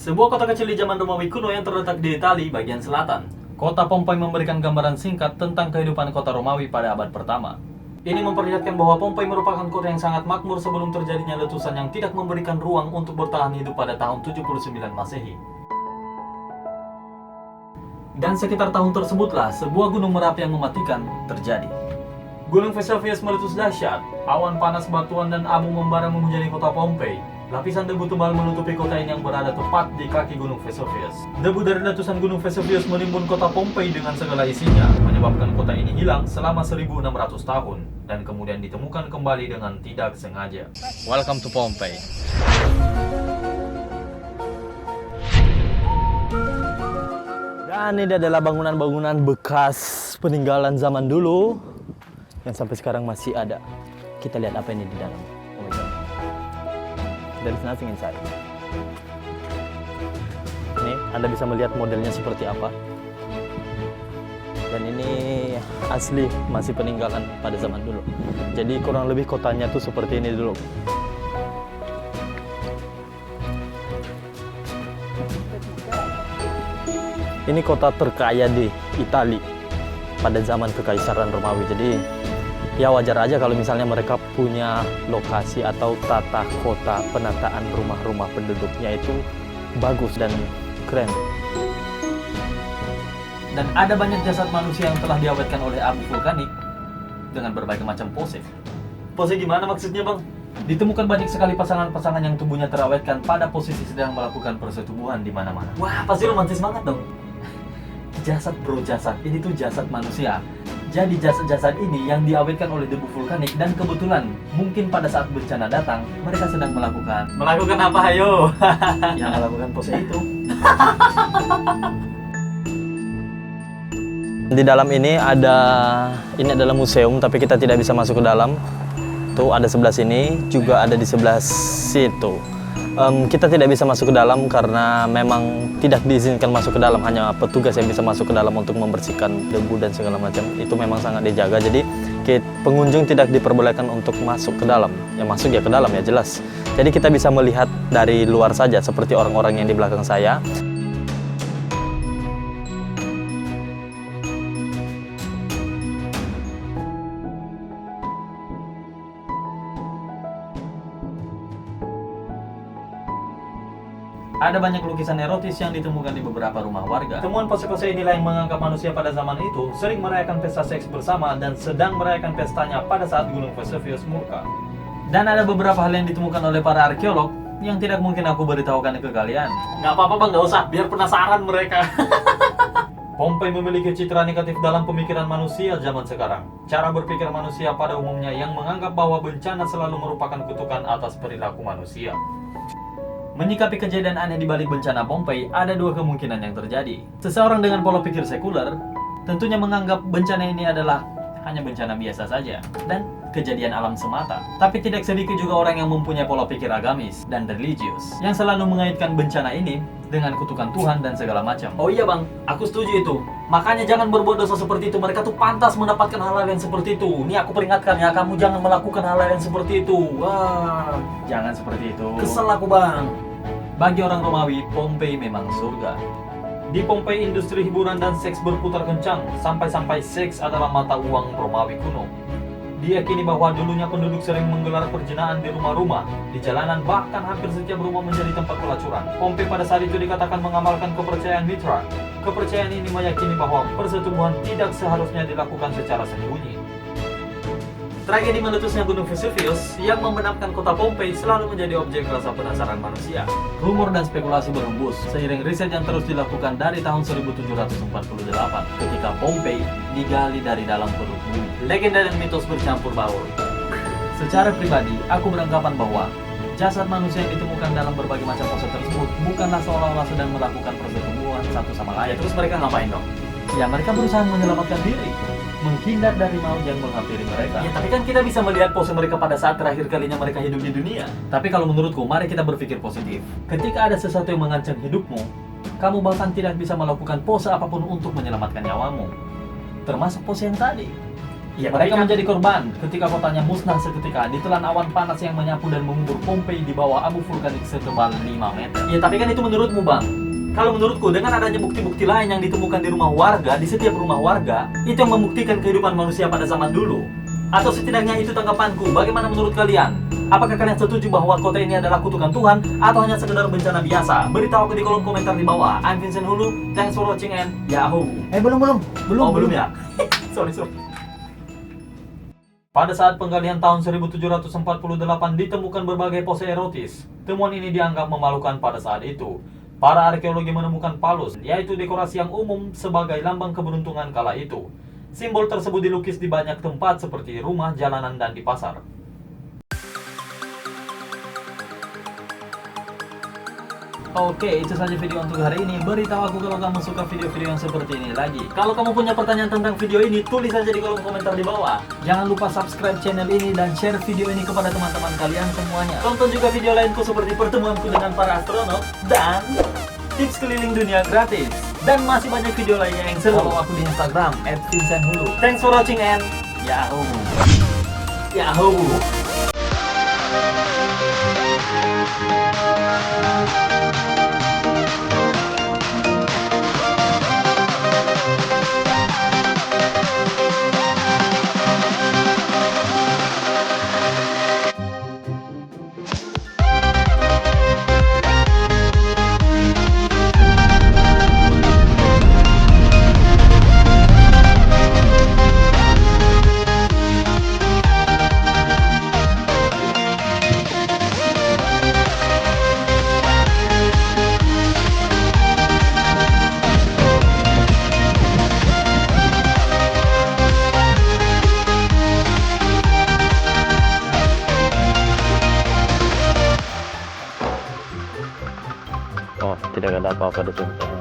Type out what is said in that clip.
Sebuah kota kecil di zaman Romawi kuno yang terletak di Italia bagian selatan. Kota Pompei memberikan gambaran singkat tentang kehidupan kota Romawi pada abad pertama. Ini memperlihatkan bahwa Pompei merupakan kota yang sangat makmur sebelum terjadinya letusan yang tidak memberikan ruang untuk bertahan hidup pada tahun 79 Masehi. Dan sekitar tahun tersebutlah sebuah gunung merapi yang mematikan terjadi. Gunung Vesuvius meletus dahsyat, awan panas batuan dan abu membara menghujani kota Pompei. Lapisan debu tebal menutupi kota ini yang berada tepat di kaki Gunung Vesuvius. Debu dari letusan Gunung Vesuvius menimbun kota Pompei dengan segala isinya, menyebabkan kota ini hilang selama 1600 tahun dan kemudian ditemukan kembali dengan tidak sengaja. Welcome to Pompei. Dan ini adalah bangunan-bangunan bekas peninggalan zaman dulu yang sampai sekarang masih ada. Kita lihat apa ini di dalam. Oh my God. There is nothing inside. Ini Anda bisa melihat modelnya seperti apa. Dan ini asli masih peninggalan pada zaman dulu. Jadi kurang lebih kotanya tuh seperti ini dulu. Ini kota terkaya di Italia pada zaman Kekaisaran Romawi. Jadi ya wajar aja kalau misalnya mereka punya lokasi atau tata kota, penataan rumah-rumah penduduknya itu bagus dan keren. Dan ada banyak jasad manusia yang telah diawetkan oleh abu vulkanik dengan berbagai macam pose. Pose gimana maksudnya, Bang? Ditemukan banyak sekali pasangan-pasangan yang tubuhnya terawetkan pada posisi sedang melakukan persetubuhan di mana-mana. Wah, pasti romantis banget dong. Jasad bro, jasad. Ini tuh jasad manusia. Jadi jasad-jasad ini yang diawetkan oleh debu vulkanik dan kebetulan mungkin pada saat bencana datang mereka sedang melakukan apa hayo? Yang melakukan pose itu. Di dalam ini adalah museum tapi kita tidak bisa masuk ke dalam. Tuh ada sebelah sini, juga ada di sebelah situ. Kita tidak bisa masuk ke dalam karena memang tidak diizinkan masuk ke dalam, hanya petugas yang bisa masuk ke dalam untuk membersihkan debu dan segala macam. Itu memang sangat dijaga, jadi pengunjung tidak diperbolehkan untuk masuk ke dalam. Yang masuk ya ke dalam ya jelas. Jadi kita bisa melihat dari luar saja seperti orang-orang yang di belakang saya. Ada banyak lukisan erotis yang ditemukan di beberapa rumah warga. Temuan pose-pose inilah yang menganggap manusia pada zaman itu sering merayakan pesta seks bersama dan sedang merayakan pestanya pada saat Gunung Vesuvius murka. Dan ada beberapa hal yang ditemukan oleh para arkeolog yang tidak mungkin aku beritahukan ke kalian. Nggak apa-apa Bang, nggak usah, biar penasaran mereka. Pompei memiliki citra negatif dalam pemikiran manusia zaman sekarang. Cara berpikir manusia pada umumnya yang menganggap bahwa bencana selalu merupakan kutukan atas perilaku manusia. Menyikapi kejadian aneh di balik bencana Pompei, ada dua kemungkinan yang terjadi. Seseorang dengan pola pikir sekuler tentunya menganggap bencana ini adalah hanya bencana biasa saja dan kejadian alam semata. Tapi tidak sedikit juga orang yang mempunyai pola pikir agamis dan religius yang selalu mengaitkan bencana ini dengan kutukan Tuhan dan segala macam. Oh iya Bang, aku setuju itu. Makanya jangan berbuat dosa seperti itu. Mereka tuh pantas mendapatkan hal-hal yang seperti itu. Ini aku peringatkan ya, kamu jangan melakukan hal-hal yang seperti itu. Wah, jangan seperti itu. Kesel aku Bang. Bagi orang Romawi, Pompei memang surga. Di Pompei, industri hiburan dan seks berputar kencang, sampai-sampai seks adalah mata uang Romawi kuno. Diyakini bahwa dulunya penduduk sering menggelar perzinaan di rumah-rumah, di jalanan, bahkan hampir setiap rumah menjadi tempat pelacuran. Pompei pada saat itu dikatakan mengamalkan kepercayaan Mitra. Kepercayaan ini meyakini bahwa persetubuhan tidak seharusnya dilakukan secara sembunyi. Tragedi meletusnya Gunung Vesuvius yang membenamkan kota Pompei selalu menjadi objek rasa penasaran manusia. Rumor dan spekulasi berhembus seiring riset yang terus dilakukan dari tahun 1748 ketika Pompei digali dari dalam perut bumi. Legenda dan mitos bercampur baur. Secara pribadi, aku beranggapan bahwa jasad manusia yang ditemukan dalam berbagai macam pose tersebut bukanlah seolah-olah sedang melakukan persetubuhan satu sama lain. Terus mereka ngapain dong? Ya mereka berusaha menyelamatkan diri, menghindar dari maut yang menghampiri mereka. Ya, tapi kan kita bisa melihat pose mereka pada saat terakhir kalinya mereka hidup di dunia. Tapi kalau menurutku, mari kita berpikir positif. Ketika ada sesuatu yang mengancam hidupmu, kamu bahkan tidak bisa melakukan pose apapun untuk menyelamatkan nyawamu. Termasuk pose yang tadi. Ya, mereka menjadi korban ketika kotanya musnah seketika ditelan awan panas yang menyapu dan mengubur Pompei di bawah abu vulkanik setebal 5 meter. Ya, tapi kan itu menurutmu, Bang. Kalau menurutku, dengan adanya bukti-bukti lain yang ditemukan di rumah warga, di setiap rumah warga, itu yang membuktikan kehidupan manusia pada zaman dulu. Atau setidaknya itu tanggapanku. Bagaimana menurut kalian? Apakah kalian setuju bahwa kota ini adalah kutukan Tuhan atau hanya sekedar bencana biasa? Beritahu aku di kolom komentar di bawah. I'm Vincent Hulu. Thanks for watching and yahoo. Belum ya. sorry. Pada saat penggalian tahun 1748 ditemukan berbagai pose erotis. Temuan ini dianggap memalukan pada saat itu. Para arkeologi menemukan palus, yaitu dekorasi yang umum sebagai lambang keberuntungan kala itu. Simbol tersebut dilukis di banyak tempat seperti rumah, jalanan, dan di pasar. Oke, itu saja video untuk hari ini. Beritahu aku kalau kamu suka video-video yang seperti ini lagi. Kalau kamu punya pertanyaan tentang video ini, tulis saja di kolom komentar di bawah. Jangan lupa subscribe channel ini dan share video ini kepada teman-teman kalian semuanya. Tonton juga video lainku seperti pertemuanku dengan para astronot dan tips keliling dunia gratis. Dan masih banyak video lainnya yang seru. Follow aku di Instagram @vincenthulu. Thanks for watching and yahoo. Oh, tidak ada apa-apa di sini.